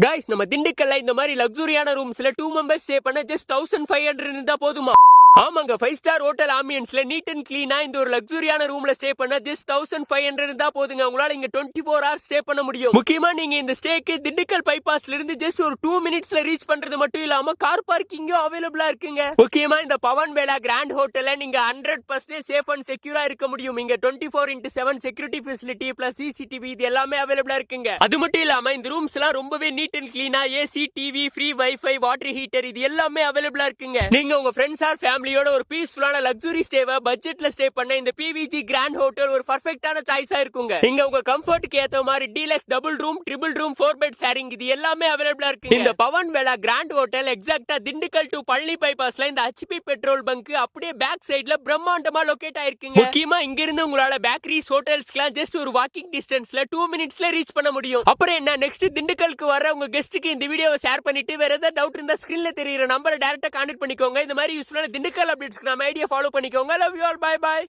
Guys நம்ம திண்டுக்கல்ல இந்த மாதிரி லக்ஸூரியான ரூம்ஸ்ல 2 மெம்பர்ஸ் ஸ்டே பண்ண ஜஸ்ட் 1500 இருந்தா போதுமா? ஆமாங்க, 5 ஸ்டார் ஹோட்டல் ஆம்பியன்ஸ்ல நீட் அண்ட் கிளீனா இந்த ஒரு லக்ஸூரியான ரூம்ல ஸ்டே பண்ண ஜஸ்ட் 1500 இருந்தா போதுங்க. உங்களால இங்க 24 ஹவர்ஸ் ஸ்டே பண்ண முடியும். முக்கியமா நீங்க இந்த ஸ்டேக்கு திண்டுக்கல் பைபாஸ்ல இருந்து ஜஸ்ட் ஒரு 2 மினிட்ஸ்ல ரீச் பண்றது மட்டும் இல்லாம கார் பார்க்கிங்கும் அவைலபிளா இருக்குங்க. முக்கியமா இந்த பவன் வேலா கிராண்ட் ஹோட்டல்ல நீங்க 100% சேஃப் அண்ட் செக்யூரா இருக்க முடியும். இங்க 24x7 security facility plus CCTV இது எல்லாமே அவைலபிளா இருக்குங்க. அது மட்டும் இல்லாம இந்த ரூம்ஸ் எல்லாம் ரொம்பவே நீட் அண்ட் கிளீனா AC, TV, free wifi, water heater இது எல்லாமே அவைலபிளா இருக்குங்க. நீங்க உங்க ஃப்ரெண்ட்ஸ் ஆர் ஃபேமிலியோட ஒரு பீஸ்ஃபுல்லான லக்ஸுரி ஸ்டேவை பட்ஜெட்ல ஸ்டே பண்ண இந்த பிவிஜி கிராண்ட் ஹோட்டல் ஒரு பெர்ஃபெக்ட்டான சாய்ஸா இருக்குங்க. இங்க உங்க கம்ஃபர்ட்க்கு ஏத்த மாதிரி deluxe double room, triple room, 4 bed sharing இது எல்லாமே அவைலபிளா இருக்கு. இந்த பவன் வேலா கிராண்ட் ஹோட்டல் எக்ஸாக்ட்டா திண்டுக்கல் டு பழனி பைபாஸ்ல இந்த ஹெச்பி பெட்ரோல் பங்க் அப்படியே பேக் சைடுல பிரம்மாண்டமா லொகேட் ஆயிருக்குங்க. முக்கியமா இங்க இருந்து உங்களால பேக்கரிஸ், ஹோட்டல்ஸ்க்குலாம் ஜஸ்ட் ஒரு வாக்கிங் டிஸ்டன்ஸ்ல 2 மினிட்ஸ்ல ரீச் பண்ண முடியும். அப்புறம் என்ன, நெக்ஸ்ட் திண்டுக்கலுக்கு வர உங்க கெஸ்ட்டுக்கு இந்த வீடியோவை ஷேர் பண்ணிட்டு வேற ஏதாவது டவுட் இருந்தா ஸ்கிரீன்ல தெரியுற நம்பரை டைரக்டா கான்டாக்ட் பண்ணிக்கோங்க. இந்த மாதிரி யூஸ்ஃபுல்லான திண்டுக்கல் அப்டேட்ஸ்க்கு நம்ம ஐடியா ஃபாலோ பண்ணிக்கோங்க. Love you all, bye by.